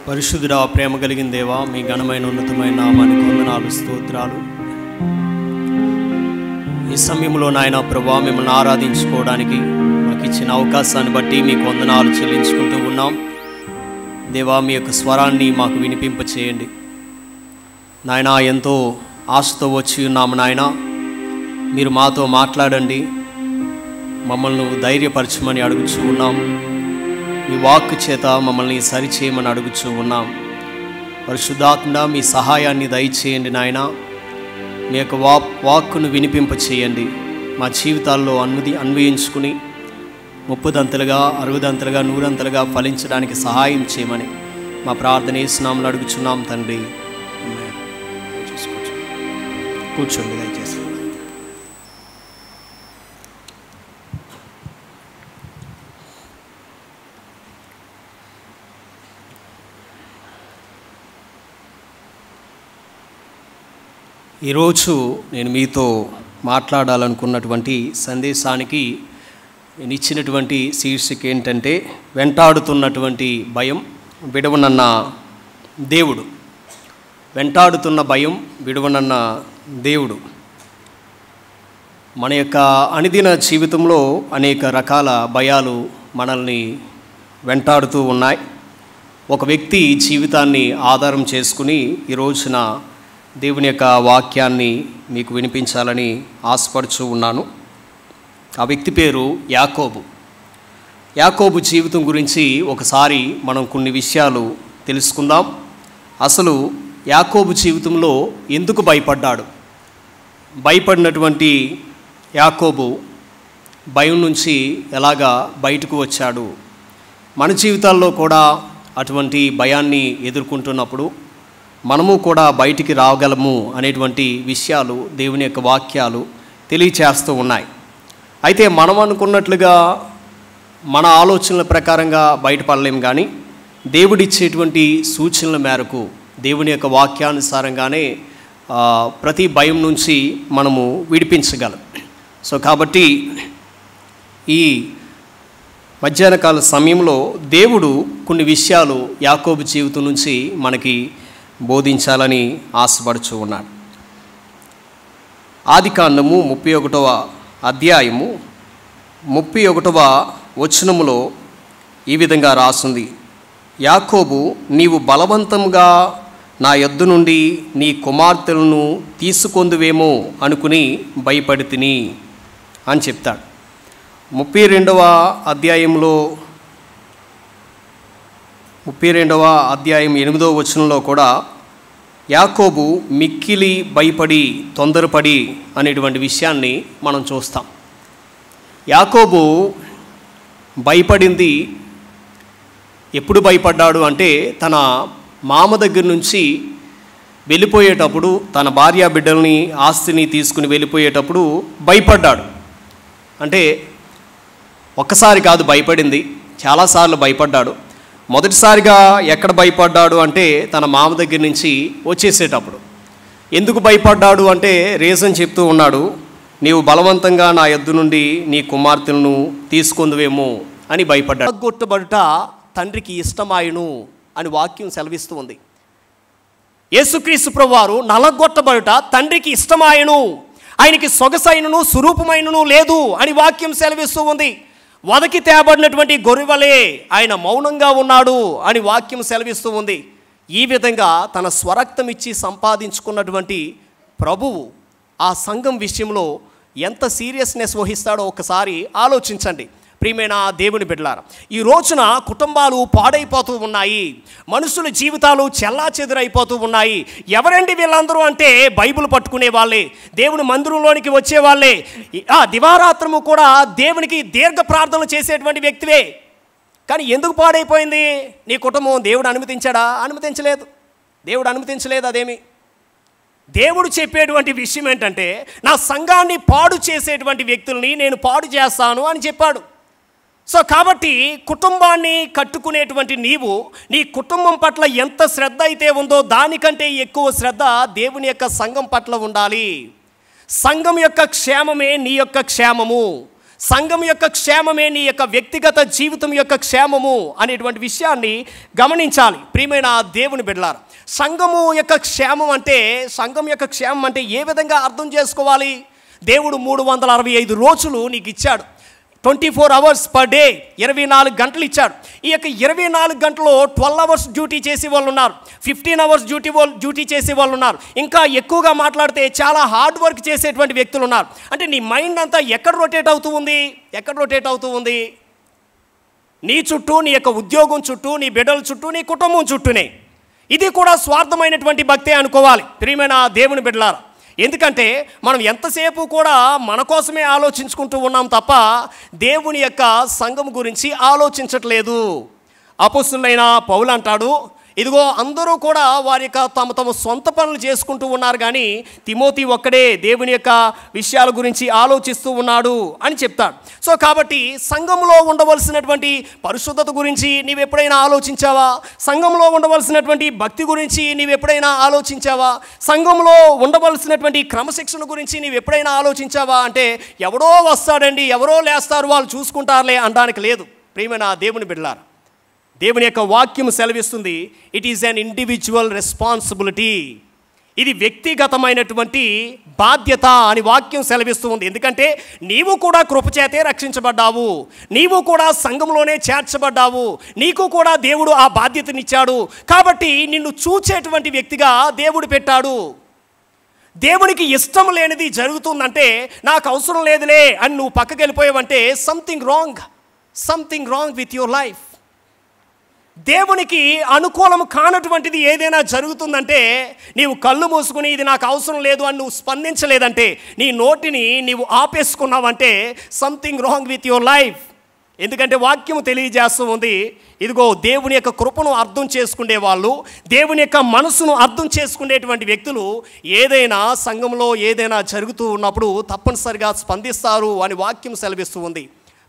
పరిశుద్ధుడా, ప్రేమ కలిగిన దేవా, మీ ఘనమైన ఉన్నతమైన నామానికి వందనాలు, స్తోత్రాలు. ఈ సమయంలో నాయన ప్రభువా, మిమ్మల్ని ఆరాధించుకోవడానికి మాకు ఇచ్చిన అవకాశాన్ని బట్టి మీకు వందనాలు చెల్లించుకుంటూ ఉన్నాం. దేవా, మీ యొక్క స్వరాన్ని మాకు వినిపింప చేయండి నాయన. ఎంతో ఆశతో వచ్చి ఉన్నాము నాయన, మీరు మాతో మాట్లాడండి, మమ్మల్ని ధైర్యపరచమని అడుగుచూ ఉన్నాం. మీ వాక్కు చేత మమ్మల్ని సరిచేయమని అడుగుచూ ఉన్నాం. పరిశుద్ధాత్మ, మీ సహాయాన్ని దయచేయండి నాయన. మీ యొక్క వాక్కును వినిపింప చేయండి, మా జీవితాల్లో అన్వయించుకుని 30దంతలుగా 60దంతలుగా 100దంతలుగా ఫలించడానికి సహాయం చేయమని మా ప్రార్థన యేసునామములో అడుగుచున్నాం తండ్రి. కూర్చోండి దయచేసి. ఈరోజు నేను మీతో మాట్లాడాలనుకున్నటువంటి సందేశానికి నేను ఇచ్చినటువంటి శీర్షిక ఏంటంటే, వెంటాడుతున్నటువంటి భయం విడవనన్న దేవుడు. వెంటాడుతున్న భయం విడవనన్న దేవుడు. మన యొక్క అనుదిన జీవితంలో అనేక రకాల భయాలు మనల్ని వెంటాడుతూ ఉన్నాయి. ఒక వ్యక్తి జీవితాన్ని ఆధారం చేసుకుని ఈ రోజున దేవుని యొక్క వాక్యాన్ని మీకు వినిపించాలని ఆశపడుచూ ఉన్నాను. ఆ వ్యక్తి పేరు యాకోబు. యాకోబు జీవితం గురించి ఒకసారి మనం కొన్ని విషయాలు తెలుసుకుందాం. అసలు యాకోబు జీవితంలో ఎందుకు భయపడ్డాడు? భయపడినటువంటి యాకోబు భయం నుంచి ఎలాగా బయటకు వచ్చాడు? మన జీవితాల్లో కూడా అటువంటి భయాన్ని ఎదుర్కొంటున్నప్పుడు మనము కూడా బయటికి రాగలము అనేటువంటి విషయాలు దేవుని యొక్క వాక్యాలు తెలియచేస్తూ ఉన్నాయి. అయితే మనం అనుకున్నట్లుగా మన ఆలోచనల ప్రకారంగా బయటపడలేము, కానీ దేవుడిచ్చేటువంటి సూచనల మేరకు దేవుని యొక్క వాక్యానుసారంగానే ప్రతి భయం నుంచి మనము విడిపించగలం. సో కాబట్టి ఈ మధ్యాహ్నకాల సమయంలో దేవుడు కొన్ని విషయాలు యాకోబు జీవితం నుంచి మనకి బోధించాలని ఆశపడుచూ ఉన్నాడు. ఆదికాండము 31వ అధ్యాయము 31వ వచనములో ఈ విధంగా రాసుంది: యాకోబు, నీవు బలవంతంగా నా యొద్ద నుండి నీ కుమార్తెలను తీసుకొందువేమో అనుకుని భయపడితిని అని చెప్తాడు. 32వ అధ్యాయంలో 32వ అధ్యాయం 8వ వచనంలో కూడా యాకోబు మిక్కిలి భయపడి తొందరపడి అనేటువంటి విషయాన్ని మనం చూస్తాం. యాకోబు భయపడింది ఎప్పుడు భయపడ్డాడు అంటే, తన మామ దగ్గర నుంచి వెళ్ళిపోయేటప్పుడు, తన భార్య బిడ్డల్ని ఆస్తిని తీసుకుని వెళ్ళిపోయేటప్పుడు భయపడ్డాడు. అంటే ఒక్కసారి కాదు భయపడింది, చాలాసార్లు భయపడ్డాడు. మొదటిసారిగా ఎక్కడ భయపడ్డాడు అంటే, తన మామ దగ్గర నుంచి వచ్చేసేటప్పుడు. ఎందుకు భయపడ్డాడు అంటే రీజన్ చెప్తూ ఉన్నాడు. నీవు బలవంతంగా నా యొద్ద నుండి నీ కుమార్తెలను తీసుకొందువేమో అని భయపడ్డాడు. నలగొట్టబడుట తండ్రికి ఇష్టమాయును అని వాక్యం సెలవిస్తూ ఉంది. యేసుక్రీస్తు ప్రభువారు నలగొట్టబడుట తండ్రికి ఇష్టమాయును, ఆయనకి సొగసైనను స్వరూపమైనను లేదు అని వాక్యం సెలవిస్తూ ఉంది. వదకి తేబడినటువంటి గొర్రెవలే ఆయన మౌనంగా ఉన్నాడు అని వాక్యం సెలవిస్తూ ఉంది. ఈ విధంగా తన స్వరక్తం ఇచ్చి సంపాదించుకున్నటువంటి ప్రభువు ఆ సంఘం విషయంలో ఎంత సీరియస్నెస్ వహిస్తాడో ఒకసారి ఆలోచించండి. ప్రియమైన దేవుని బిడ్డలారా, ఈ రోజున కుటుంబాలు పాడైపోతూ ఉన్నాయి, మనుషుల జీవితాలు చెల్లాచెదురైపోతూ ఉన్నాయి. ఎవరండి వీళ్ళందరూ అంటే, బైబిల్ పట్టుకునే వాళ్ళే, దేవుని మందిరంలోనికి వచ్చే వాళ్ళే, దివారాత్రము కూడా దేవునికి దీర్ఘ ప్రార్థనలు చేసేటువంటి వ్యక్తివే. కానీ ఎందుకు పాడైపోయింది నీ కుటుంబం? దేవుడు అనుమతించాడా? అనుమతించలేదు. దేవుడు అనుమతించలేదు. అదేమి దేవుడు చెప్పేటువంటి విషయం ఏంటంటే, నా సంఘాన్ని పాడు చేసేటువంటి వ్యక్తుల్ని నేను పాడు చేస్తాను అని చెప్పాడు. సో కాబట్టి కుటుంబాన్ని కట్టుకునేటువంటి నీవు నీ కుటుంబం పట్ల ఎంత శ్రద్ధ అయితే ఉందో దానికంటే ఎక్కువ శ్రద్ధ దేవుని యొక్క సంఘం పట్ల ఉండాలి. సంఘం యొక్క క్షేమమే నీ యొక్క క్షేమము. సంఘం యొక్క క్షేమమే నీ యొక్క వ్యక్తిగత జీవితం యొక్క క్షేమము అనేటువంటి విషయాన్ని గమనించాలి. ప్రియమైన దేవుని బిడ్డలారా, సంఘం యొక్క క్షేమం అంటే ఏ విధంగా అర్థం చేసుకోవాలి? దేవుడు 365 రోజులు నీకు ఇచ్చాడు. 24 hours పర్ డే, 24 గంటలు ఇచ్చాడు. ఈ యొక్క 24 గంటలో 12 hours డ్యూటీ చేసే వాళ్ళు ఉన్నారు, 15 hours డ్యూటీ చేసే వాళ్ళు ఉన్నారు, ఇంకా ఎక్కువగా మాట్లాడితే చాలా హార్డ్ వర్క్ చేసేటువంటి వ్యక్తులు ఉన్నారు. అంటే నీ మైండ్ అంతా ఎక్కడ రొటేట్ అవుతూ ఉంది? నీ చుట్టూ, నీ యొక్క ఉద్యోగం చుట్టూ, నీ బిడ్డల చుట్టూ, నీ కుటుంబం చుట్టూనే. ఇది కూడా స్వార్థమైనటువంటి భక్తే అనుకోవాలి ప్రియమైన దేవుని బిడ్డలారా. ఎందుకంటే మనం ఎంతసేపు కూడా మన కోసమే ఆలోచించుకుంటూ ఉన్నాం తప్ప దేవుని యొక్క సంఘం గురించి ఆలోచించట్లేదు. అపోస్తలుడైన పౌలు అంటాడు, ఇదిగో అందరూ కూడా వారి యొక్క తమ సొంత పనులు చేసుకుంటూ ఉన్నారు, కానీ తిమోతి ఒక్కడే దేవుని యొక్క విషయాల గురించి ఆలోచిస్తూ ఉన్నాడు అని చెప్తాడు. సో కాబట్టి సంఘంలో ఉండవలసినటువంటి పరిశుద్ధత గురించి నీవు ఎప్పుడైనా ఆలోచించావా? సంఘంలో ఉండవలసినటువంటి భక్తి గురించి నీవు ఎప్పుడైనా ఆలోచించావా? సంఘంలో ఉండవలసినటువంటి క్రమశిక్షణ గురించి నీవు ఎప్పుడైనా ఆలోచించావా? అంటే ఎవరో వస్తాడండి, ఎవరో లేస్తారు, వాళ్ళు చూసుకుంటారులే అనడానికి లేదు. ప్రియమైన దేవుని బిడ్డలారా, దేవుని యొక్క వాక్యం సెలవిస్తుంది, it is an individual responsibility. ఇది వ్యక్తిగతమైనటువంటి బాధ్యత అని వాక్యం సెలవిస్తూ ఉంది. ఎందుకంటే నీవు కూడా కృపచేతే రక్షించబడ్డావు, నీవు కూడా సంఘంలోనే చేర్చబడ్డావు, నీకు కూడా దేవుడు ఆ బాధ్యతనిచ్చాడు. కాబట్టి నిన్ను చూచేటువంటి వ్యక్తిగా దేవుడు పెట్టాడు. దేవునికి ఇష్టం లేనిది జరుగుతుందంటే, నాకు అవసరం లేదులే అని నువ్వు పక్కకి వెళ్ళిపోయావంటే something wrong with your life. దేవునికి అనుకూలం కానటువంటిది ఏదైనా జరుగుతుందంటే, నీవు కళ్ళు మూసుకుని ఇది నాకు అవసరం లేదు అని నువ్వు స్పందించలేదంటే, నీ నోటిని నీవు ఆపేసుకున్నావంటే something wrong with your life. ఎందుకంటే వాక్యం తెలియజేస్తూ ఉంది, ఇదిగో దేవుని యొక్క కృపను అర్థం చేసుకునే వాళ్ళు, దేవుని యొక్క మనసును అర్థం చేసుకునేటువంటి వ్యక్తులు ఏదైనా సంఘంలో ఏదైనా జరుగుతూ ఉన్నప్పుడు తప్పనిసరిగా స్పందిస్తారు అని వాక్యం సెలవిస్తూ ఉంది.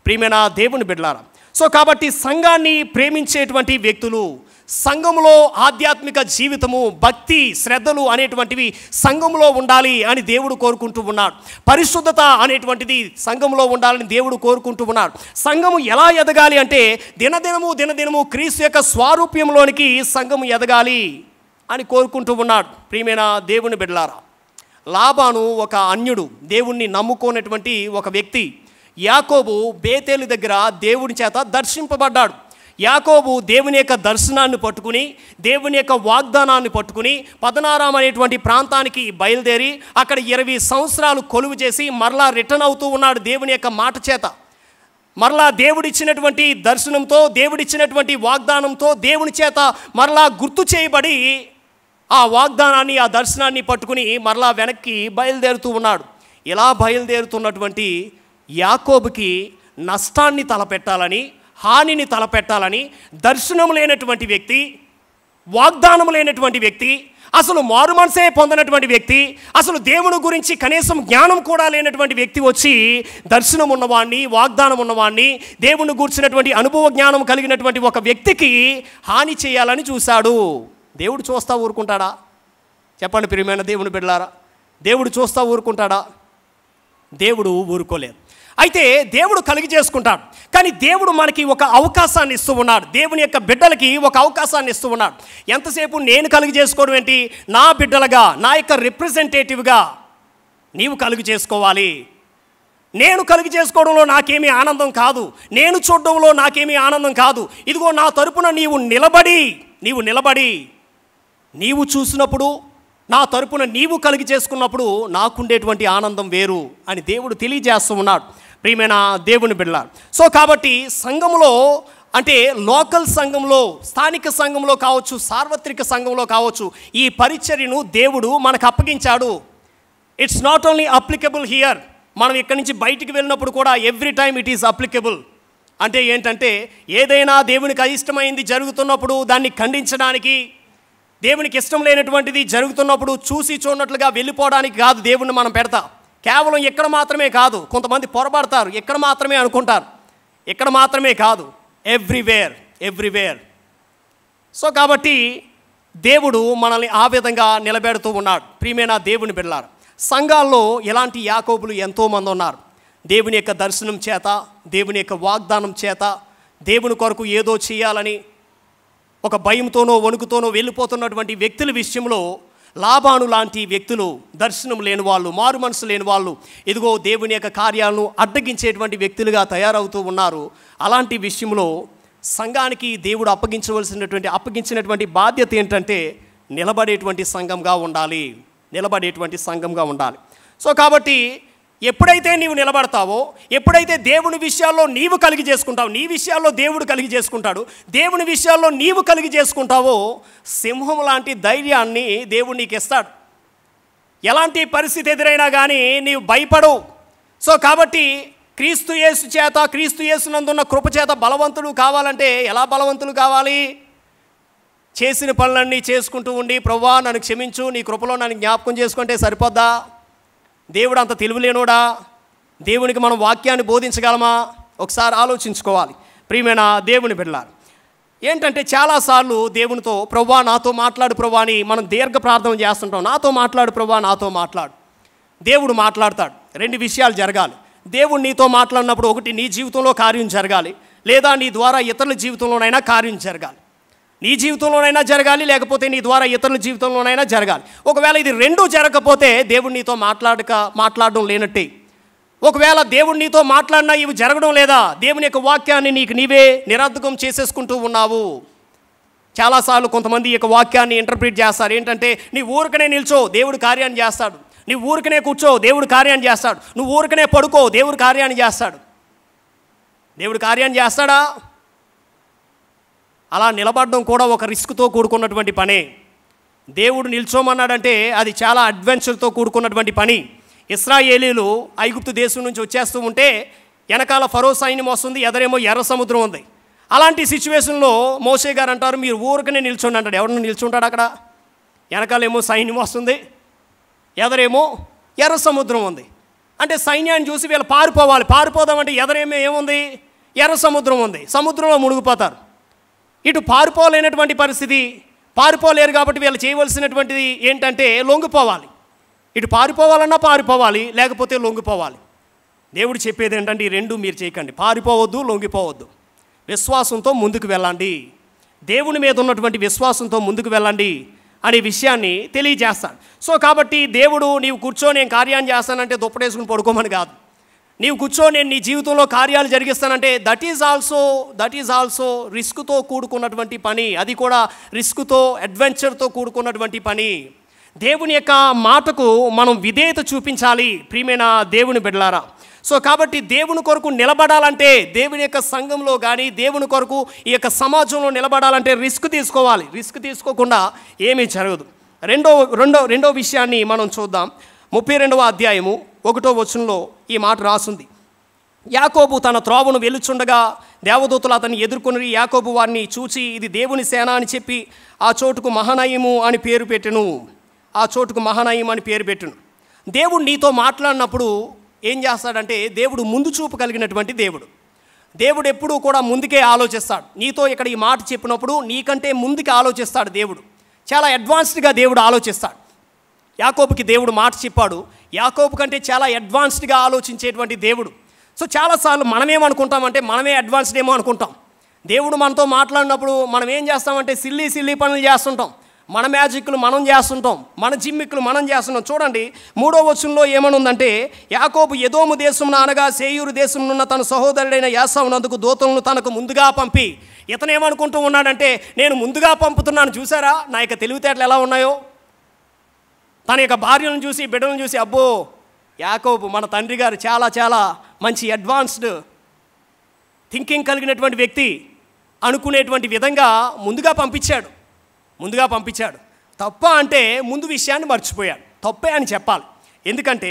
ప్రియమైన దేవుని బిడ్డలారా, సో కాబట్టి సంఘాన్ని ప్రేమించేటువంటి వ్యక్తులు, సంఘంలో ఆధ్యాత్మిక జీవితము, భక్తి, శ్రద్ధలు అనేటువంటివి సంఘంలో ఉండాలి అని దేవుడు కోరుకుంటూ ఉన్నాడు. పరిశుద్ధత అనేటువంటిది సంఘంలో ఉండాలని దేవుడు కోరుకుంటూ ఉన్నాడు. సంఘము ఎలా ఎదగాలి అంటే దినదినము క్రీస్తు యొక్క స్వారూప్యంలోనికి సంఘము ఎదగాలి అని కోరుకుంటూ ఉన్నాడు. ప్రియమైన దేవుని బిడ్డలారా, లాబాను ఒక అన్యుడు, దేవుణ్ణి నమ్ముకోనటువంటి ఒక వ్యక్తి. యాకోబు బేతేలు దగ్గర దేవుని చేత దర్శింపబడ్డాడు. యాకోబు దేవుని యొక్క దర్శనాన్ని పట్టుకుని, దేవుని యొక్క వాగ్దానాన్ని పట్టుకుని పదనారాం అనేటువంటి ప్రాంతానికి బయలుదేరి అక్కడ 20 సంవత్సరాలు కొలువు చేసి మరలా రిటర్న్ అవుతూ ఉన్నాడు దేవుని యొక్క మాట చేత. మరలా దేవుడిచ్చినటువంటి దర్శనంతో, దేవుడిచ్చినటువంటి వాగ్దానంతో దేవుని చేత మరలా గుర్తు చేయబడి ఆ వాగ్దానాన్ని, ఆ దర్శనాన్ని పట్టుకుని మరలా వెనక్కి బయలుదేరుతూ ఉన్నాడు. ఇలా బయలుదేరుతున్నటువంటి యాకోబుకి నష్టాన్ని తలపెట్టాలని, హానిని తలపెట్టాలని దర్శనం లేనటువంటి వ్యక్తి, వాగ్దానం లేనటువంటి వ్యక్తి, అసలు మారు మనసే పొందినటువంటి వ్యక్తి, అసలు దేవుని గురించి కనీసం జ్ఞానం కూడా లేనటువంటి వ్యక్తి వచ్చి దర్శనం ఉన్నవాడిని, వాగ్దానం ఉన్నవాడిని, దేవుని గురించినటువంటి అనుభవ జ్ఞానం కలిగినటువంటి ఒక వ్యక్తికి హాని చేయాలని చూశాడు. దేవుడు చూస్తా ఊరుకుంటాడా? చెప్పండి ప్రియమైన దేవుని బిడ్డలారా, దేవుడు చూస్తా ఊరుకుంటాడా? దేవుడు ఊరుకోలేదు. అయితే దేవుడు కలిగి చేసుకుంటాడు, కానీ దేవుడు మనకి ఒక అవకాశాన్ని ఇస్తూ ఉన్నాడు. దేవుని యొక్క బిడ్డలకి ఒక అవకాశాన్ని ఇస్తూ ఉన్నాడు. ఎంతసేపు నేను కలిగి చేసుకోవడం ఏంటి? నా బిడ్డలుగా, నా యొక్క రిప్రజెంటేటివ్గా నీవు కలిగి చేసుకోవాలి. నేను కలిగి చేసుకోవడంలో నాకేమీ ఆనందం కాదు, నేను చూడడంలో నాకేమీ ఆనందం కాదు. ఇదిగో నా తరపున నీవు నిలబడి నీవు చూసినప్పుడు, నా తరపున నీవు కలిగి చేసుకున్నప్పుడు నాకుండేటువంటి ఆనందం వేరు అని దేవుడు తెలియజేస్తూ ఉన్నాడు. ప్రియమైన దేవుని బిడ్డలారా, సో కాబట్టి సంఘంలో అంటే లోకల్ సంఘంలో, స్థానిక సంఘంలో కావచ్చు, సార్వత్రిక సంఘంలో కావచ్చు, ఈ పరిచర్యను దేవుడు మనకు అప్పగించాడు. It's not only applicable here. మనం ఇక్కడి నుంచి బయటికి వెళ్ళినప్పుడు కూడా every time it is applicable. అంటే ఏంటంటే ఏదైనా దేవునికి అయిష్టమైంది జరుగుతున్నప్పుడు దాన్ని ఖండించడానికి, దేవునికి ఇష్టం లేనటువంటిది జరుగుతున్నప్పుడు చూసి చూడనట్లుగా వెళ్ళిపోవడానికి కాదు దేవుణ్ణి మనం పెడతాం. కేవలం ఇక్కడ మాత్రమే కాదు, కొంతమంది పొరపడతారు, ఇక్కడ మాత్రమే అనుకుంటారు, ఇక్కడ మాత్రమే కాదు, ఎవ్రీవేర్. సో కాబట్టి దేవుడు మనల్ని ఆ విధంగా నిలబెడుతూ ఉన్నాడు. ప్రియమైన దేవుని బిడ్డలారా, సంఘాల్లో ఇలాంటి యాకోబులు ఎంతోమంది ఉన్నారు. దేవుని యొక్క దర్శనం చేత, దేవుని యొక్క వాగ్దానం చేత, దేవుని కొరకు ఏదో చేయాలని ఒక భయంతోనో వణుకుతోనో వెళ్ళిపోతున్నటువంటి వ్యక్తుల విషయంలో లాబాను లాంటి వ్యక్తులు, దర్శనం లేని వాళ్ళు, మారు మనసు లేని వాళ్ళు, ఇదిగో దేవుని యొక్క కార్యాలను అడ్డగించేటువంటి వ్యక్తులుగా తయారవుతూ ఉన్నారు. అలాంటి విషయంలో సంఘానికి దేవుడు అప్పగించినటువంటి బాధ్యత ఏంటంటే నిలబడేటువంటి సంఘంగా ఉండాలి, నిలబడేటువంటి సంఘంగా ఉండాలి. సో కాబట్టి ఎప్పుడైతే నీవు నిలబడతావో, ఎప్పుడైతే దేవుని విషయాల్లో నీవు కలిగి చేసుకుంటావు, నీ విషయాల్లో దేవుడు కలిగి చేసుకుంటాడు, దేవుని విషయాల్లో నీవు కలిగి చేసుకుంటావో, సింహం లాంటి ధైర్యాన్ని దేవుడు నీకు ఇస్తాడు. ఎలాంటి పరిస్థితి ఎదురైనా కానీ నీవు భయపడవు. సో కాబట్టి క్రీస్తు యేసు చేత, క్రీస్తు యేసునందున్న కృప చేత బలవంతులు కావాలంటే ఎలా బలవంతులు కావాలి? చేసిన పనులన్నీ చేసుకుంటూ ఉండి, ప్రభువా నన్ను క్షమించు, నీ కృపలో నన్ను జ్ఞాపకం చేసుకుంటే సరిపోద్దా? దేవుడు అంత తెలివిలేనోడా? దేవునికి మనం వాక్యాన్ని బోధించగలమా? ఒకసారి ఆలోచించుకోవాలి ప్రియమైన దేవుని బిడ్డలారా. ఏంటంటే చాలాసార్లు దేవునితో ప్రభువా నాతో మాట్లాడు ప్రభువా అని మనం దీర్ఘ ప్రార్థన చేస్తుంటాం. నాతో మాట్లాడు ప్రభువా, నాతో మాట్లాడు. దేవుడు మాట్లాడతాడు. రెండు విషయాలు జరగాలి. దేవుడు నీతో మాట్లాడినప్పుడు ఒకటి నీ జీవితంలో కార్యం జరగాలి, లేదా నీ ద్వారా ఇతరుల జీవితంలోనైనా కార్యం జరగాలి. నీ జీవితంలోనైనా జరగాలి, లేకపోతే నీ ద్వారా ఇతరుల జీవితంలోనైనా జరగాలి. ఒకవేళ ఇది రెండూ జరగకపోతే దేవుడు నీతో మాట్లాడడం లేనట్టే. ఒకవేళ దేవుడు నీతో మాట్లాడినా ఇవి జరగడం లేదా, దేవుని యొక్క వాక్యాన్ని నీవే నిరర్థకం చేసేసుకుంటూ ఉన్నావు. చాలాసార్లు కొంతమంది ఈ యొక్క వాక్యాన్ని ఇంటర్ప్రిట్ చేస్తారు. ఏంటంటే నీ ఊరికనే నిల్చో, దేవుడు కార్యాన్ని చేస్తాడు. నీ ఊరికనే కూర్చో, దేవుడు కార్యాన్ని చేస్తాడు. నువ్వు ఊరికనే పడుకో, దేవుడు కార్యాన్ని చేస్తాడు. దేవుడు కార్యాన్ని చేస్తాడా? అలా నిలబడడం కూడా ఒక రిస్క్తో కూడుకున్నటువంటి పనే. దేవుడు నిల్చోమన్నాడంటే అది చాలా అడ్వెంచర్తో కూడుకున్నటువంటి పని. ఇశ్రాయేలీలు ఐగుప్తు దేశం నుంచి వచ్చేస్తూ ఉంటే వెనకాల ఫరో సైన్యం వస్తుంది, ఎదరేమో ఎర్ర సముద్రం ఉంది. అలాంటి సిచ్యువేషన్లో మోషే గారు అంటారు మీరు ఊరికనే నిల్చోండి అంటాడు. ఎవరిని నిల్చుంటాడు అక్కడ? వెనకాలేమో సైన్యం వస్తుంది, ఎదరేమో ఎర్ర సముద్రం ఉంది. అంటే సైన్యాన్ని చూసి వీళ్ళు పారిపోదామంటే ఎదరేమో ఏముంది? ఎర్ర సముద్రం ఉంది. సముద్రంలో మునిగిపోతారు. ఇటు పారిపోలేనటువంటి పరిస్థితి, పారిపోలేరు కాబట్టి వీళ్ళు చేయవలసినటువంటిది ఏంటంటే లొంగిపోవాలి. ఇటు పారిపోవాలన్నా పారిపోవాలి, లేకపోతే లొంగిపోవాలి. దేవుడు చెప్పేది ఏంటంటే ఈ రెండు మీరు చేయకండి, పారిపోవద్దు, లొంగిపోవద్దు. విశ్వాసంతో ముందుకు వెళ్ళండి, దేవుని మీద ఉన్నటువంటి విశ్వాసంతో ముందుకు వెళ్ళండి అనే విషయాన్ని తెలియజేస్తాడు. సో కాబట్టి దేవుడు నీవు కూర్చో నేను కార్యాన్ని చేస్తానంటే దుప్పటేసుకుని పడుకోమని కాదు. నీవు కూర్చో నేను నీ జీవితంలో కార్యాలు జరిగిస్తానంటే దట్ ఈజ్ ఆల్సో రిస్క్తో కూడుకున్నటువంటి పని. అది కూడా రిస్క్తో, అడ్వెంచర్తో కూడుకున్నటువంటి పని. దేవుని యొక్క మాటకు మనం విధేయత చూపించాలి ప్రియమైన దేవుని బిడ్డలారా. సో కాబట్టి దేవుని కొరకు నిలబడాలంటే, దేవుని యొక్క సంఘంలో కానీ దేవుని కొరకు ఈ యొక్క సమాజంలో నిలబడాలంటే రిస్క్ తీసుకోవాలి. రిస్క్ తీసుకోకుండా ఏమీ జరగదు. రెండో విషయాన్ని మనం చూద్దాం. 32వ అధ్యాయము 1వ వచనంలో ఈ మాట రాసుంది. యాకోబు తన త్రోవను వెళ్ళుచుండగా దేవదూతలు అతన్ని ఎదుర్కొని యాకోబు వారిని చూచి ఇది దేవుని సేన అని చెప్పి ఆ చోటుకు మహనయము అని పేరు పెట్టును. దేవుడు నీతో మాట్లాడినప్పుడు ఏం చేస్తాడంటే దేవుడు ముందు చూపు కలిగినటువంటి దేవుడు ఎప్పుడూ కూడా ముందుకే ఆలోచిస్తాడు. నీతో ఇక్కడ ఈ మాట చెప్పినప్పుడు నీకంటే ముందుకే ఆలోచిస్తాడు దేవుడు. చాలా అడ్వాన్స్డ్గా దేవుడు ఆలోచిస్తాడు. యాకోబుకి దేవుడు మాట చెప్పాడు. యాకోబు కంటే చాలా అడ్వాన్స్డ్గా ఆలోచించేటువంటి దేవుడు. సో చాలాసార్లు మనమేమనుకుంటామంటే మనమే అడ్వాన్స్డ్ ఏమో అనుకుంటాం. దేవుడు మనతో మాట్లాడినప్పుడు మనం ఏం చేస్తామంటే సిల్లీ పనులు చేస్తుంటాం. మన మ్యాజిక్లు మనం చేస్తుంటాం, మన జిమ్మిక్లు మనం చేస్తున్నాం. చూడండి 3వ వచనంలో ఏమనుందంటే యాకోబు ఎదోము దేశం అనగా సేయూరు దేశంలో తన సహోదరుడైన యాసావునందుకు దూతలను తనకు ముందుగా పంపి, ఇతనేమనుకుంటూ ఉన్నాడంటే నేను ముందుగా పంపుతున్నాను, చూసారా నా యొక్క తెలివితేటలు ఎలా ఉన్నాయో. తన యొక్క భార్యలను చూసి బిడ్డలను చూసి అబ్బో యాకోబు మన తండ్రి గారు చాలా చాలా మంచి అడ్వాన్స్డ్ థింకింగ్ కలిగినటువంటి వ్యక్తి అనుకునేటువంటి విధంగా ముందుగా పంపించాడు. తప్ప అంటే ముందు విషయాన్ని మర్చిపోయాడు. తప్పే అని చెప్పాలి. ఎందుకంటే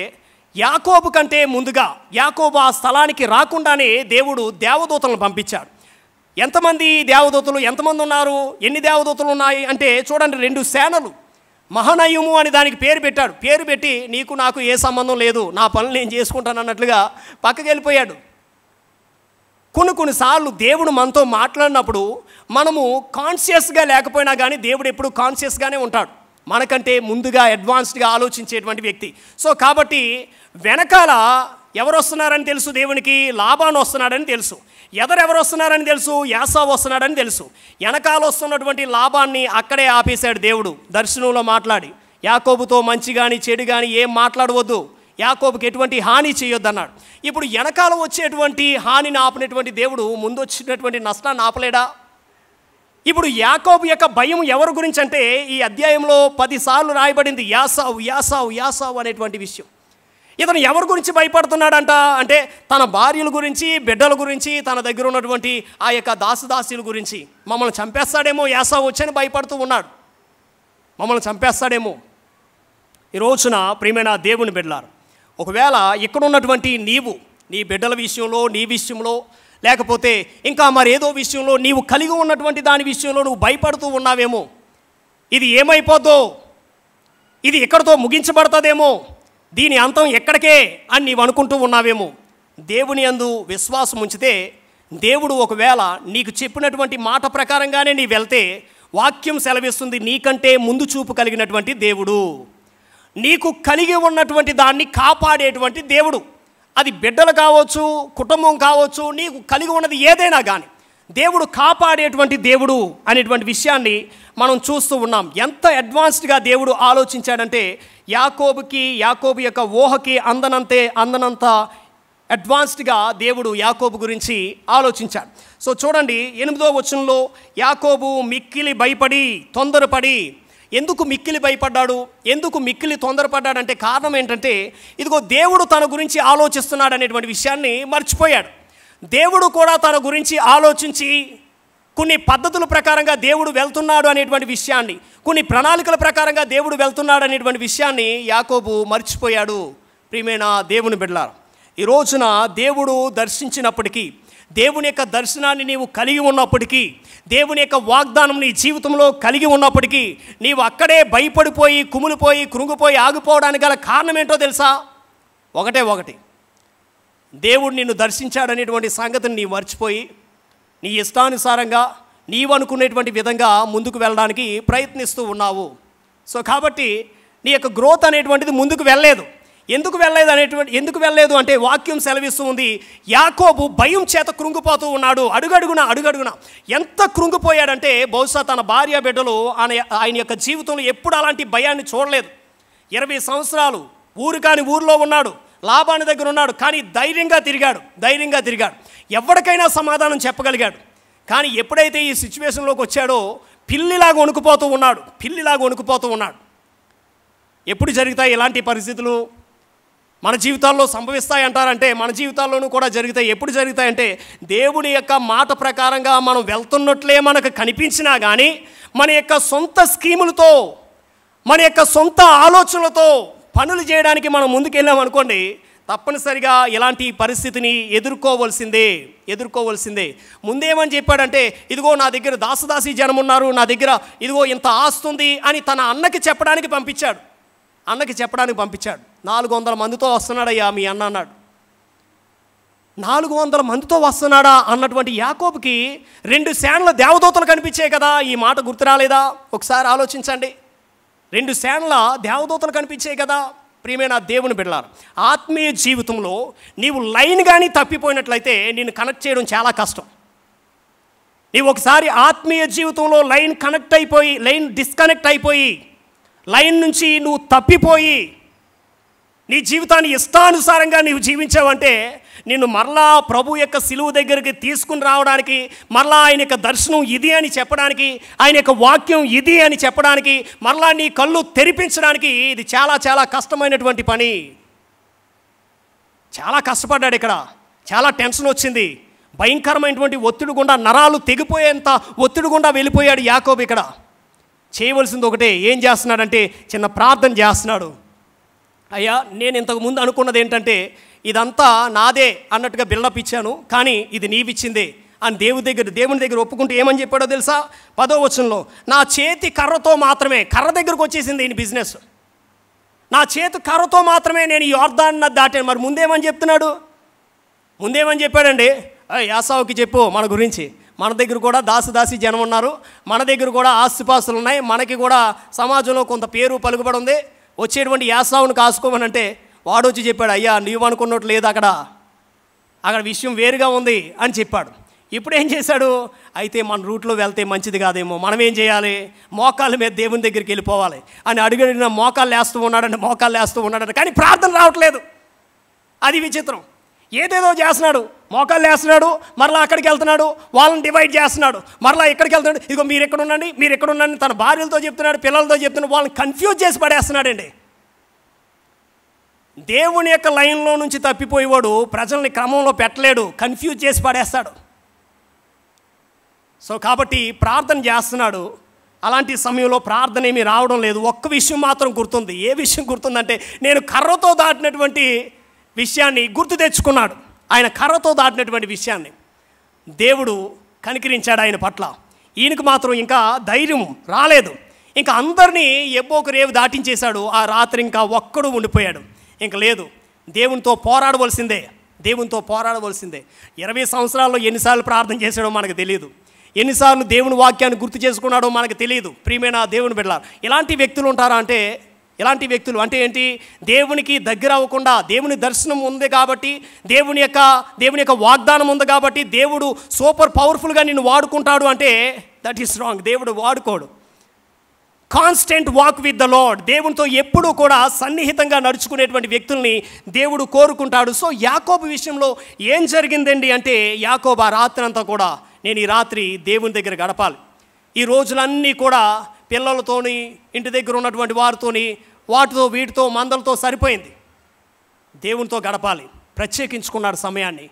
యాకోబు కంటే ముందుగా యాకోబు ఆ స్థలానికి రాకుండానే దేవుడు దేవదూతలను పంపించాడు. ఎంతమంది దేవదూతలు, ఎంతమంది ఉన్నారు, ఎన్ని దేవదూతలు ఉన్నాయి అంటే చూడండి 2 సేనలు. మహనయము అని దానికి పేరు పెట్టాడు. పేరు పెట్టి నీకు నాకు ఏ సంబంధం లేదు, నా పనులు నేను చేసుకుంటాను అన్నట్లుగా పక్కకి వెళ్ళిపోయాడు. కొన్నిసార్లు దేవుడు మనతో మాట్లాడినప్పుడు మనము కాన్షియస్గా లేకపోయినా కానీ దేవుడు ఎప్పుడు కాన్షియస్గానే ఉంటాడు. మనకంటే ముందుగా అడ్వాన్స్డ్గా ఆలోచించేటువంటి వ్యక్తి. సో కాబట్టి వెనకాల ఎవరు వస్తున్నారని తెలుసు, దేవునికి లాబాను వస్తున్నాడని తెలుసు. ఎవరు వస్తున్నారని తెలుసు, యాసావు వస్తున్నాడని తెలుసు. వెనకాల వస్తున్నటువంటి లాబాన్ని అక్కడే ఆపేశాడు దేవుడు దర్శనంలో మాట్లాడి. యాకోబుతో మంచి కానీ చెడు కానీ ఏం మాట్లాడవద్దు, యాకోబుకి ఎటువంటి హాని చేయొద్దన్నాడు. ఇప్పుడు వెనకాల వచ్చేటువంటి హానిని ఆపినటువంటి దేవుడు ముందు వచ్చినటువంటి నష్టాన్ని ఆపలేడా? ఇప్పుడు యాకోబు యొక్క భయం ఎవరి గురించి అంటే ఈ అధ్యాయంలో 10 సార్లు రాయబడింది యాసావు యాసావు యాసావు అనేటువంటి విషయం. ఇతను ఎవరి గురించి భయపడుతున్నాడంట అంటే తన భార్యల గురించి, బిడ్డల గురించి, తన దగ్గర ఉన్నటువంటి ఆ యొక్క దాసదాసీల గురించి. మమ్మల్ని చంపేస్తాడేమో యాసావు వచ్చని భయపడుతూ ఉన్నాడు, మమ్మల్ని చంపేస్తాడేమో. ఈ రోజున ప్రియమైన దేవుని బిడ్డలారు, ఒకవేళ ఇక్కడ ఉన్నటువంటి నీవు నీ బిడ్డల విషయంలో, నీ విషయంలో, లేకపోతే ఇంకా మరేదో విషయంలో నీవు కలిగి ఉన్నటువంటి దాని విషయంలో నువ్వు భయపడుతూ ఉన్నావేమో. ఇది ఏమైపోద్దో, ఇది ఎక్కడితో ముగించబడుతుందేమో, దీని అంతం ఎక్కడికే అని నీవు అనుకుంటూ ఉన్నావేమో. దేవుని యందు విశ్వాసం ఉంచితే దేవుడు ఒకవేళ నీకు చెప్పినటువంటి మాట ప్రకారంగానే నీ వెళ్తే వాక్యం సెలవిస్తుంది, నీకంటే ముందు చూపు కలిగినటువంటి దేవుడు, నీకు కలిగి ఉన్నటువంటి దాన్ని కాపాడేటువంటి దేవుడు. అది బిడ్డలు కావచ్చు, కుటుంబం కావచ్చు, నీకు కలిగి ఉన్నది ఏదైనా కానీ దేవుడు కాపాడేటువంటి దేవుడు అనేటువంటి విషయాన్ని మనం చూస్తూ ఉన్నాం. ఎంత అడ్వాన్స్డ్గా దేవుడు ఆలోచించాడంటే యాకోబు యొక్క ఊహకి అందనంత అడ్వాన్స్డ్గా దేవుడు యాకోబు గురించి ఆలోచించాడు. సో చూడండి 8వ వచనంలో యాకోబు మిక్కిలి భయపడి తొందరపడి. ఎందుకు మిక్కిలి భయపడ్డాడు, ఎందుకు మిక్కిలి తొందరపడ్డాడంటే కారణం ఏంటంటే ఇదిగో దేవుడు తన గురించి ఆలోచిస్తున్నాడు అనేటువంటి విషయాన్ని మర్చిపోయాడు. దేవుడు కూడా తన గురించి ఆలోచించి కొన్ని పద్ధతుల ప్రకారంగా దేవుడు వెళ్తున్నాడు అనేటువంటి విషయాన్ని, కొన్ని ప్రణాళికల ప్రకారంగా దేవుడు వెళ్తున్నాడు అనేటువంటి విషయాన్ని యాకోబు మర్చిపోయాడు. ప్రియమైన దేవుని బిడ్డలారా, ఈ రోజున దేవుడు దర్శించినప్పటికీ, దేవుని యొక్క దర్శనాన్ని నీవు కలిగి ఉన్నప్పటికీ, దేవుని యొక్క వాగ్దానం నీ జీవితంలో కలిగి ఉన్నప్పటికీ నీవు అక్కడే భయపడిపోయి, కుమిలిపోయి, కృంగిపోయి ఆగిపోవడానికి గల కారణం ఏంటో తెలుసా? ఒకటి, దేవుడు నిన్ను దర్శించాడనేటువంటి సంగతిని నీవు మర్చిపోయి నీ ఇష్టానుసారంగా నీవు అనుకునేటువంటి విధంగా ముందుకు వెళ్ళడానికి ప్రయత్నిస్తూ ఉన్నావు. సో కాబట్టి నీ యొక్క గ్రోత్ అనేటువంటిది ముందుకు వెళ్ళలేదు. ఎందుకు వెళ్ళలేదు అంటే వాక్యం సెలవిస్తూ ఉంది, యాకోబు భయం చేత కృంగిపోతూ ఉన్నాడు. అడుగడుగున ఎంత కృంగిపోయాడంటే బహుశా తన భార్య బిడ్డలు ఆయన యొక్క జీవితంలో ఎప్పుడు అలాంటి భయాన్ని చూడలేదు. 20 సంవత్సరాలు ఊరిలో ఉన్నాడు, లాబాను దగ్గర ఉన్నాడు, కానీ ధైర్యంగా తిరిగాడు, ఎవరికైనా సమాధానం చెప్పగలిగాడు. కానీ ఎప్పుడైతే ఈ సిచ్యువేషన్లోకి వచ్చాడో పిల్లిలాగా వణుకుపోతూ ఉన్నాడు. ఎప్పుడు జరుగుతాయి ఇలాంటి పరిస్థితులు? మన జీవితాల్లో సంభవిస్తాయంటారంటే మన జీవితాల్లోనూ కూడా జరుగుతాయి. ఎప్పుడు జరుగుతాయంటే దేవుని యొక్క మాట ప్రకారంగా మనం వెళ్తున్నట్లే మనకు కనిపించినా కానీ మన యొక్క సొంత స్కీములతో, మన యొక్క సొంత ఆలోచనలతో పనులు చేయడానికి మనం ముందుకెళ్ళాం అనుకోండి, తప్పనిసరిగా ఇలాంటి పరిస్థితిని ఎదుర్కోవలసిందే. ముందేమని చెప్పాడంటే ఇదిగో నా దగ్గర దాసదాసీ జనం ఉన్నారు, నా దగ్గర ఇదిగో ఇంత ఆస్తుంది అని తన అన్నకి చెప్పడానికి పంపించాడు. 400 మందితో వస్తున్నాడయ్యా మీ అన్న అన్నాడు. 400 మందితో వస్తున్నాడా అన్నటువంటి యాకోబుకి 2 సేనల దేవదూతలు కనిపించాయి కదా. ఈ మాట గుర్తు రాలేదా? ఒకసారి ఆలోచించండి. 2 సేనల దేవదూతలు కనిపించాయి కదా. ప్రియమైన దేవుని బిడ్డలారా, ఆత్మీయ జీవితంలో నీవు లైన్ కానీ తప్పిపోయినట్లయితే నిన్ను కనెక్ట్ చేయడం చాలా కష్టం. నీవు ఒకసారి ఆత్మీయ జీవితంలో లైన్ డిస్కనెక్ట్ అయిపోయి, లైన్ నుంచి నువ్వు తప్పిపోయి నీ జీవితాన్ని ఇష్టానుసారంగా నీవు జీవించావంటే నిన్ను మరలా ప్రభు యొక్క సిలువ దగ్గరికి తీసుకుని రావడానికి, మరలా ఆయన యొక్క దర్శనం ఇది అని చెప్పడానికి, ఆయన యొక్క వాక్యం ఇది అని చెప్పడానికి, మరలా నీ కళ్ళు తెరిపించడానికి ఇది చాలా చాలా కష్టమైనటువంటి పని. చాలా కష్టపడ్డాడు. ఇక్కడ చాలా టెన్షన్ వచ్చింది. భయంకరమైనటువంటి ఒత్తిడి గుండా, నరాలు తెగిపోయేంత ఒత్తిడి గుండా వెళ్ళిపోయాడు యాకోబు. ఇక్కడ చేయవలసింది ఒకటే. ఏం చేస్తున్నాడంటే చిన్న ప్రార్థన చేస్తున్నాడు. అయ్యా, నేను ఇంతకుముందు అనుకున్నది ఏంటంటే ఇదంతా నాదే అన్నట్టుగా బిల్డప్ ఇచ్చాను, కానీ ఇది నీవిచ్చిందే అని దేవుని దగ్గర ఒప్పుకుంటూ ఏమని చెప్పాడో తెలుసా? 10వ వచనంలో, నా చేతి కర్రతో మాత్రమే, కర్ర దగ్గరకు వచ్చేసింది ఈయన బిజినెస్, నా చేతి కర్రతో మాత్రమే నేను ఈ యోర్దాను దాటాను. మరి ముందేమని చెప్పాడండి? యాసావుకి చెప్పు మన గురించి, మన దగ్గర కూడా దాసి జనం ఉన్నారు, మన దగ్గర కూడా ఆస్తిపాస్తులు ఉన్నాయి, మనకి కూడా సమాజంలో కొంత పేరు పలుకుబడి ఉంది, వచ్చేటువంటి యాసావును కాసుకోమనంటే వాడు వచ్చి చెప్పాడు, అయ్యా నీవు అనుకున్నట్టు లేదు, అక్కడ విషయం వేరుగా ఉంది అని చెప్పాడు. ఇప్పుడు ఏం చేశాడు, అయితే మన రూట్లో వెళ్తే మంచిది కాదేమో, మనం ఏం చేయాలి, మోకాళ్ళ మీద దేవుని దగ్గరికి వెళ్ళిపోవాలి అని అడిగిన మోకాళ్ళు వేస్తూ ఉన్నాడంటే కానీ ప్రార్థన రావట్లేదు. అది విచిత్రం. ఏదేదో చేస్తున్నాడు, మోకాళ్ళు వేస్తున్నాడు, మరలా అక్కడికి వెళ్తున్నాడు, వాళ్ళని డివైడ్ చేస్తున్నాడు, మరలా ఎక్కడికి వెళ్తున్నాడు, ఇదిగో మీరు ఎక్కడ ఉండండి తన భార్యలతో చెప్తున్నాడు, పిల్లలతో చెప్తున్నాడు, వాళ్ళని కన్ఫ్యూజ్ చేసి పడేస్తున్నాడండి. దేవుని యొక్క లైన్లో నుంచి తప్పిపోయేవాడు ప్రజల్ని క్రమంలో పెట్టలేడు, కన్ఫ్యూజ్ చేసి పడేస్తాడు. సో కాబట్టి ప్రార్థన చేస్తున్నాడు. అలాంటి సమయంలో ప్రార్థన ఏమీ రావడం లేదు. ఒక్క విషయం మాత్రం గుర్తుంది. ఏ విషయం గుర్తుందంటే, నేను కర్రతో దాటినటువంటి విషయాన్ని గుర్తు తెచ్చుకున్నాడు. ఆయన కర్రతో దాటినటువంటి విషయాన్ని దేవుడు కనికరించాడు ఆయన పట్ల. ఈయనకు మాత్రం ఇంకా ధైర్యం రాలేదు. ఇంకా అందరినీ ఎబ్బోకు రేవు దాటించేశాడు. ఆ రాత్రి ఇంకా ఒక్కడు ఉండిపోయాడు. ఇంక లేదు, దేవునితో పోరాడవలసిందే. 20 సంవత్సరాల్లో ఎన్నిసార్లు ప్రార్థన చేశాడో మనకు తెలియదు, ఎన్నిసార్లు దేవుని వాక్యాన్ని గుర్తు చేసుకున్నాడో మనకు తెలియదు. ప్రియమైన దేవుని బిడ్డలారా, ఇలాంటి వ్యక్తులు ఉంటారా అంటే, ఇలాంటి వ్యక్తులు అంటే ఏంటి, దేవునికి దగ్గర అవ్వకుండా, దేవుని దర్శనం ఉంది కాబట్టి, దేవుని యొక్క వాగ్దానం ఉంది కాబట్టి దేవుడు సూపర్ పవర్ఫుల్గా నిన్ను వాడుకుంటాడు అంటే దట్ ఈస్ రాంగ్. దేవుడు వాడుకోడు. Constant walk with the lord, దేవునితో ఎప్పుడూ కూడా సన్నిహితంగా నడుచుకునేటువంటి వ్యక్తుల్ని దేవుడు కోరుకుంటాడు. సో యాకోబు విషయంలో ఏం జరిగిందండి అంటే, యాకోబు ఆ రాత్రి అంతా కూడా నేను ఈ రాత్రి దేవుని దగ్గర గడపాలి, ఈ రోజులన్నీ కూడా పిల్లలతోని, ఇంటి దగ్గర ఉన్నటువంటి వారితోని, వాటితో వీటితో మందలతో సరిపోయింది, దేవునితో గడపాలి. ప్రత్యేకించుకున్నాడు సమయాన్ని,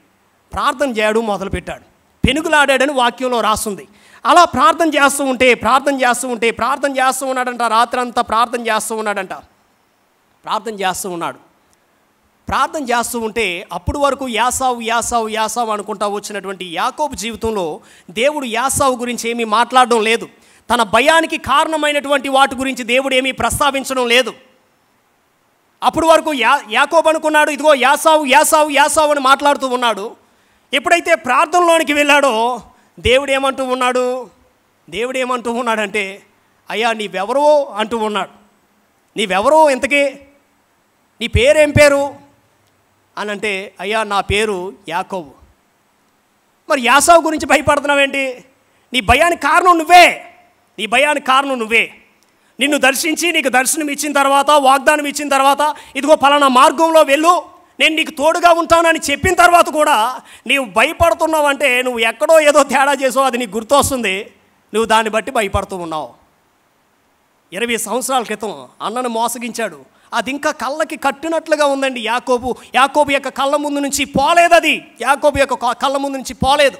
ప్రార్థన చేయడం మొదలుపెట్టాడు. పెనుగులాడాడని వాక్యంలో రాస్తుంది. అలా ప్రార్థన చేస్తూ ఉన్నాడంట. రాత్రి అంతా ప్రార్థన చేస్తూ ఉంటే అప్పుడు వరకు యాసావు అనుకుంటా వచ్చినటువంటి యాకోబు జీవితంలో దేవుడు యాసావు గురించి ఏమీ మాట్లాడడం లేదు. తన భయానికి కారణమైనటువంటి వాటి గురించి దేవుడు ఏమీ ప్రస్తావించడం లేదు. అప్పుడు వరకు యాకోబు అనుకున్నాడు, ఇదిగో యాసావు అని మాట్లాడుతూ ఉన్నాడు. ఎప్పుడైతే ప్రార్థనలోనికి వెళ్ళాడో దేవుడు ఏమంటూ ఉన్నాడంటే, అయ్యా నీవెవరో అంటూ ఉన్నాడు. నీవెవరో, ఇంతకీ నీ పేరేం పేరు అని అంటే, అయ్యా నా పేరు యాకోబు. మరి యాసావు గురించి భయపడుతున్నావేంటి? నీ భయానికి కారణం నువ్వే. నిన్ను దర్శించి నీకు దర్శనం ఇచ్చిన తర్వాత, వాగ్దానం ఇచ్చిన తర్వాత, ఇదిగో పలానా మార్గంలో వెళ్ళు, నేను నీకు తోడుగా ఉంటానని చెప్పిన తర్వాత కూడా నీవు భయపడుతున్నావంటే నువ్వు ఎక్కడో ఏదో తేడా చేసావు, అది నీకు గుర్తొస్తుంది, నువ్వు దాన్ని బట్టి భయపడుతూ ఉన్నావు. 20 సంవత్సరాల క్రితం అన్నను మోసగించాడు, అది ఇంకా కళ్ళకి కట్టినట్లుగా ఉందండి. యాకోబు యొక్క కళ్ళ ముందు నుంచి పోలేదు.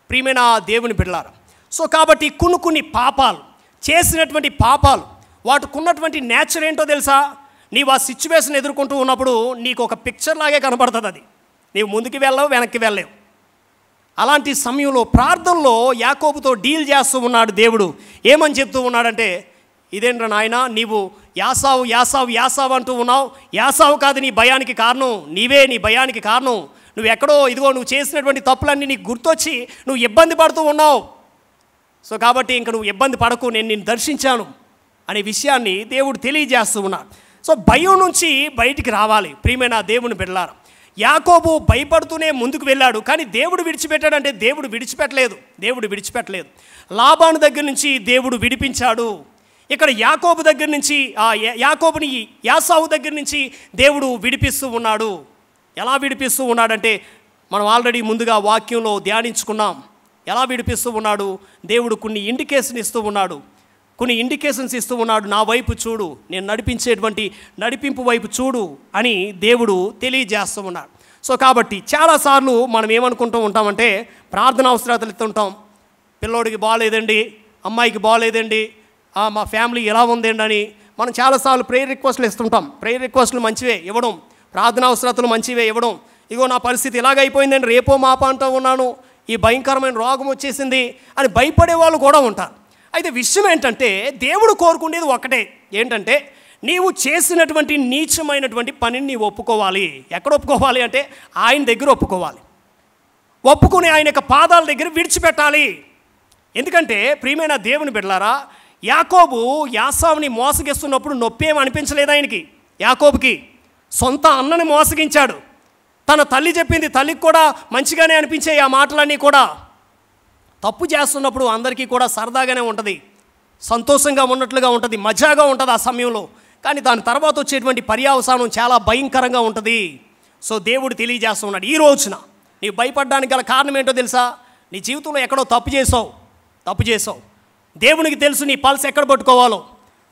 ప్రియమైన దేవుని బిడ్డలారా, సో కాబట్టి కొన్ని పాపాలు చేసినటువంటి పాపాలు, వాటికి ఉన్నటువంటి నేచర్ ఏంటో తెలుసా? నీవు ఆ సిచ్యువేషన్ ఎదుర్కొంటూ ఉన్నప్పుడు నీకు ఒక పిక్చర్ లాగే కనబడుతుంది. అది నీవు ముందుకు వెళ్ళవు, వెనక్కి వెళ్ళలేవు. అలాంటి సమయంలో ప్రార్థనలో యాకోబుతో డీల్ చేస్తూ ఉన్నాడు దేవుడు. ఏమని చెప్తూ ఉన్నాడంటే, ఇదేంట్రా నాయనా, నీవు యాసావు అంటూ ఉన్నావు. యాసావు కాదు నీ భయానికి కారణం, నీవే నీ భయానికి కారణం. నువ్వు ఎక్కడో, ఇదిగో నువ్వు చేసినటువంటి తప్పులన్నీ నీకు గుర్తొచ్చి నువ్వు ఇబ్బంది పడుతూ ఉన్నావు. సో కాబట్టి ఇంక నువ్వు ఇబ్బంది పడకు, నేను నిన్ను దర్శించాను అనే విషయాన్ని దేవుడు తెలియజేస్తూ ఉన్నాడు. సో భయం నుంచి బయటికి రావాలి. ప్రియమైన దేవుని బిడ్డలారా, యాకోబు భయపడుతూనే ముందుకు వెళ్ళాడు, కానీ దేవుడు విడిచిపెట్టాడంటే దేవుడు విడిచిపెట్టలేదు. లాబాను దగ్గర నుంచి దేవుడు విడిపించాడు. ఇక్కడ యాకోబు దగ్గర నుంచి, యాకోబుని యాసావు దగ్గర నుంచి దేవుడు విడిపిస్తూ ఉన్నాడు. ఎలా విడిపిస్తూ ఉన్నాడంటే, మనం ఆల్రెడీ ముందుగా వాక్యంలో ధ్యానించుకున్నాం. ఎలా విడిపిస్తూ ఉన్నాడు? దేవుడు కొన్ని ఇండికేషన్స్ ఇస్తూ ఉన్నాడు. నా వైపు చూడు, నేను నడిపించేటువంటి నడిపింపు వైపు చూడు అని దేవుడు తెలియజేస్తూ ఉన్నాడు. సో కాబట్టి చాలాసార్లు మనం ఏమనుకుంటూ ఉంటామంటే, ప్రార్థన అవసరాలు ఎత్తుంటాం. పిల్లోడికి బాగాలేదండి, అమ్మాయికి బాగాలేదండి, మా ఫ్యామిలీ ఎలా ఉందండి అని మనం చాలాసార్లు ప్రేయర్ రిక్వెస్ట్లు ఇస్తుంటాం. ప్రేయర్ రిక్వెస్ట్లు మంచివే ఇవ్వడం, ప్రార్థన అవసరాలు మంచివే ఇవ్వడం. ఇగో నా పరిస్థితి ఇలాగైపోయిందండి, రేపో మాప అంటూ ఉన్నాను, ఈ భయంకరమైన రోగం వచ్చేసింది అని భయపడే వాళ్ళు కూడా ఉంటారు. అయితే విషయం ఏంటంటే, దేవుడు కోరుకునేది ఒకటే, ఏంటంటే నీవు చేసినటువంటి నీచమైనటువంటి పనిని నీవు ఒప్పుకోవాలి. ఎక్కడ ఒప్పుకోవాలి అంటే ఆయన దగ్గర ఒప్పుకుని ఆయన యొక్క పాదాల దగ్గర విడిచిపెట్టాలి. ఎందుకంటే ప్రియమైన దేవుని బిడ్డలారా, యాకోబు యాసావుని మోసగిస్తున్నప్పుడు నొప్పి ఏమి అనిపించలేదు ఆయనకి, యాకోబుకి. సొంత అన్నని మోసగించాడు. తన తల్లి చెప్పింది తల్లికి కూడా మంచిగానే అనిపించాయి ఆ మాటలన్నీ కూడా. తప్పు చేస్తున్నప్పుడు అందరికీ కూడా సరదాగానే ఉంటుంది, సంతోషంగా ఉన్నట్లుగా ఉంటుంది, మజాగా ఉంటుంది ఆ సమయంలో. కానీ దాని తర్వాత వచ్చేటువంటి పర్యవసానం చాలా భయంకరంగా ఉంటుంది. సో దేవుడు తెలియజేస్తూ ఉన్నాడు, ఈ రోజున నీవు భయపడడానికి గల కారణం ఏంటో తెలుసా? నీ జీవితంలో ఎక్కడో తప్పు చేసావు. దేవునికి తెలుసు నీ పల్స్ ఎక్కడ పట్టుకోవాలో,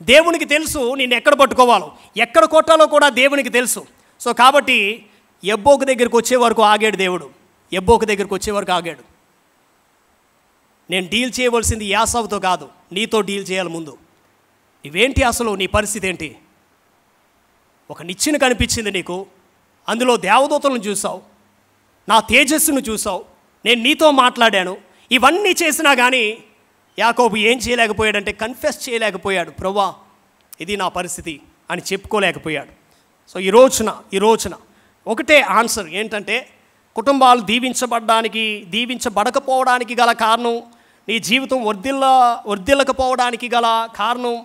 దేవునికి తెలుసు నేను ఎక్కడ పట్టుకోవాలో, ఎక్కడ కొట్టాలో కూడా దేవునికి తెలుసు. సో కాబట్టి ఎబ్బోకు దగ్గరికి వచ్చే వరకు ఆగాడు దేవుడు. ఎబ్బోకు దగ్గరికి వచ్చే వరకు ఆగాడు. నేను డీల్ చేయవలసింది యాసావుతో కాదు, నీతో డీల్ చేయాలి ముందు. ఇవేంటి అసలు నీ పరిస్థితి ఏంటి? ఒక నిచ్చెన కనిపించింది నీకు, అందులో దేవదూతలను చూసావు, నా తేజస్సును చూసావు, నేను నీతో మాట్లాడాను. ఇవన్నీ చేసినా కానీ యాకోబు ఏం చేయలేకపోయాడంటే కన్ఫెస్ చేయలేకపోయాడు, ప్రభువా ఇది నా పరిస్థితి అని చెప్పుకోలేకపోయాడు. సో ఈ రోజున ఒకటే ఆన్సర్ ఏంటంటే, కుటుంబాలు దీవించబడకపోవడానికి గల కారణం, నీ జీవితం వర్ధిల్లకపోవడానికి గల కారణం,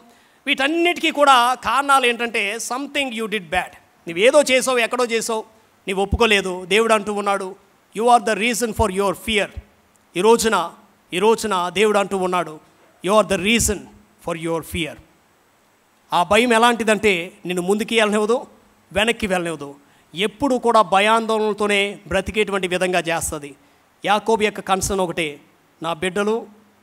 వీటన్నిటికీ కూడా కారణాలు ఏంటంటే సంథింగ్ యూ డిడ్ బ్యాడ్. నువ్వేదో చేసావు, ఎక్కడో చేసావు, నీవు ఒప్పుకోలేదు. దేవుడు అంటూ ఉన్నాడు, you are the reason for your fear. ఈ రోజున దేవుడు అంటూ ఉన్నాడు, you are the reason for your fear. ఆ భయం ఎలాంటిదంటే నిన్ను ముందుకి వెళ్ళనివ్వదు, వెనక్కి వెళ్ళనివ్వదు. ఎప్పుడు కూడా భయాందోళనలతోనే బ్రతికేటువంటి విధంగా చేస్తుంది. యాకోబు యొక్క కన్సర్న్ ఒకటే, నా బిడ్డలు,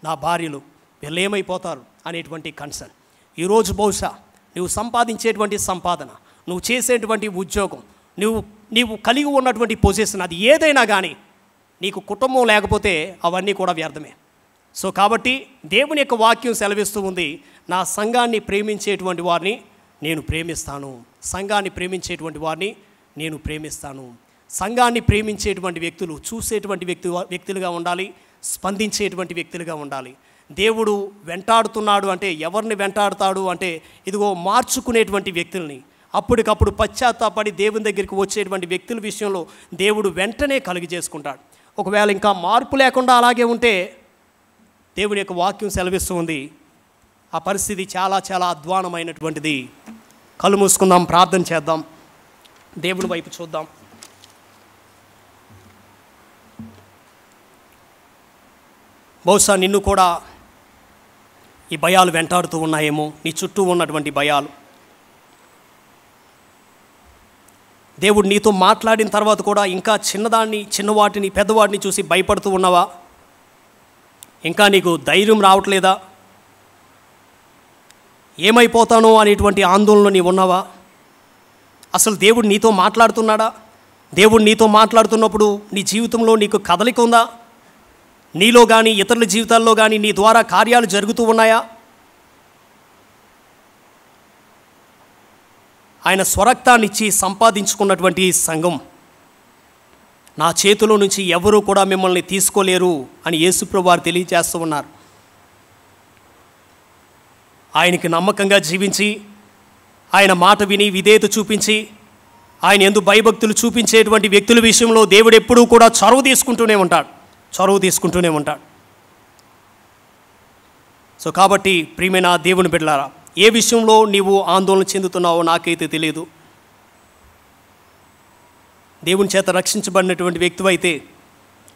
నా భార్యలు వీళ్ళు ఏమైపోతారు అనేటువంటి కన్సర్న్. ఈరోజు బహుశా నువ్వు సంపాదించేటువంటి సంపాదన, నువ్వు చేసేటువంటి ఉద్యోగం, నీవు కలిగి ఉన్నటువంటి పొజిషన్, అది ఏదైనా కానీ నీకు కుటుంబం లేకపోతే అవన్నీ కూడా వ్యర్థమే. సో కాబట్టి దేవుని యొక్క వాక్యం సెలవిస్తూ ఉంది, నా సంఘాన్ని ప్రేమించేటువంటి వారిని నేను ప్రేమిస్తాను. సంఘాన్ని ప్రేమించేటువంటి వారిని నేను ప్రేమిస్తాను. సంఘాన్ని ప్రేమించేటువంటి వ్యక్తులు చూసేటువంటి వ్యక్తులుగా ఉండాలి, స్పందించేటువంటి వ్యక్తులుగా ఉండాలి. దేవుడు వెంటాడుతున్నాడు అంటే ఎవరిని వెంటాడుతాడు అంటే, ఇదిగో మార్చుకునేటువంటి వ్యక్తుల్ని, అప్పటికప్పుడు పశ్చాత్తాపడి దేవుని దగ్గరికి వచ్చేటువంటి వ్యక్తుల విషయంలో దేవుడు వెంటనే కలుగజేసుకుంటాడు. ఒకవేళ ఇంకా మార్పు లేకుండా అలాగే ఉంటే దేవుని యొక్క వాక్యం సెలవిస్తూ ఉంది, ఆ పరిస్థితి చాలా చాలా అధ్వానమైనటువంటిది. కళ్ళు మూసుకుందాం, ప్రార్థన చేద్దాం, దేవుని వైపు చూద్దాం. బహుశా నిన్ను కూడా ఈ భయాలు వెంటాడుతూ ఉన్నాయేమో, నీ చుట్టూ ఉన్నటువంటి భయాలు. దేవుడు నీతో మాట్లాడిన తర్వాత కూడా ఇంకా చిన్నవాటిని పెద్దవాటిని చూసి భయపడుతూ ఉన్నావా? ఇంకా నీకు ధైర్యం రావట్లేదా? ఏమైపోతానో అనేటువంటి ఆందోళనలో నీవు ఉన్నావా? అసలు దేవుడు నీతో మాట్లాడుతున్నాడా? దేవుడు నీతో మాట్లాడుతున్నప్పుడు నీ జీవితంలో నీకు కదలిక ఉందా? నీలో కానీ ఇతరుల జీవితాల్లో కానీ నీ ద్వారా కార్యాలు జరుగుతూ ఉన్నాయా? ఆయన స్వరక్తాన్ని ఇచ్చి సంపాదించుకున్నటువంటి సంఘం, నా చేతిలో నుంచి ఎవరూ కూడా మిమ్మల్ని తీసుకోలేరు అని యేసుప్రభువు వారు తెలియజేస్తూ ఉన్నారు. ఆయనకి నమ్మకంగా జీవించి, ఆయన మాట విని విధేయత చూపించి, ఆయన యందు భయభక్తులు చూపించేటువంటి వ్యక్తుల విషయంలో దేవుడు ఎప్పుడూ కూడా చొరవ తీసుకుంటూనే ఉంటాడు. సో కాబట్టి ప్రియమైన దేవుని బిడ్డలారా, ఏ విషయంలో నీవు ఆందోళన చెందుతున్నావో నాకైతే తెలియదు. దేవుని చేత రక్షించబడినటువంటి వ్యక్తివైతే,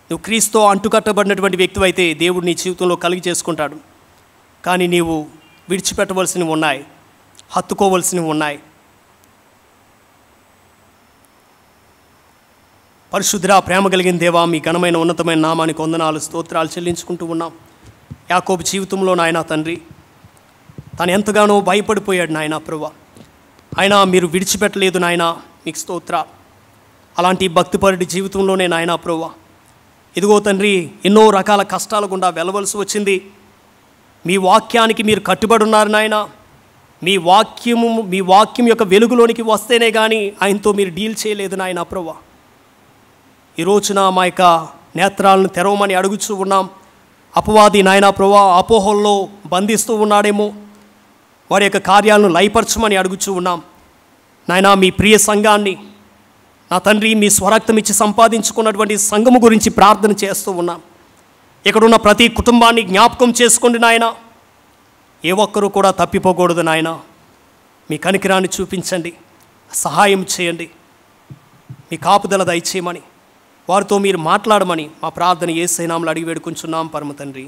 నువ్వు క్రీస్తుతో అంటుకట్టబడినటువంటి వ్యక్తివైతే దేవుడు నీ జీవితంలో కలిగి చేసుకుంటాడు. కానీ నీవు విడిచిపెట్టవలసినవి ఉన్నాయి, హత్తుకోవలసినవి ఉన్నాయి. పరిశుద్ధ ప్రేమ కలిగిన దేవా, మీ ఘనమైన ఉన్నతమైన నామానికి వందనాలు స్తోత్రాలు చెల్లించుకుంటూ ఉన్నాం. యాకోబు జీవితంలో నాయన తండ్రి, తను ఎంతగానో భయపడిపోయాడు నాయన ప్రభువా. ఆయన మీరు విడిచిపెట్టలేదు నాయన, మీకు స్తోత్రాలు. అలాంటి భక్తిపరుడి జీవితంలోనే నాయన ప్రభువా, ఇదిగో తండ్రి ఎన్నో రకాల కష్టాల గుండా వెళ్ళవలసి వచ్చింది. మీ వాక్యానికి మీరు కట్టుబడి ఉన్నారు నాయన. మీ వాక్యం యొక్క వెలుగులోనికి వస్తేనే కానీ ఆయనతో మీరు డీల్ చేయలేదు నాయన ప్రభువా. ఈ రోజున మా యొక్క నేత్రాలను తెరవమని అడుగుతూ ఉన్నాం. అపవాది నాయన ప్రభువా అపోహల్లో బంధిస్తూ ఉన్నాడేమో, వారి యొక్క కార్యాలను లయపరచమని అడుగుతూ ఉన్నాం నాయన. మీ ప్రియ సంఘాన్ని నా తండ్రి మీ స్వరక్తం ఇచ్చి సంపాదించుకున్నటువంటి సంఘము గురించి ప్రార్థన చేస్తూ ఉన్నాం. ఇక్కడున్న ప్రతి కుటుంబాన్ని జ్ఞాపకం చేసుకోండి నాయన. ఏ ఒక్కరూ కూడా తప్పిపోకూడదు నాయన. మీ కనికరాన్ని చూపించండి. సహాయం చేయండి, మీ కాపుదల దయచేయమని, వారితో మీరు మాట్లాడమని మా ప్రార్థన యేసు నామములో అడిగి వేడుకుంటున్నాం పరమ తండ్రి.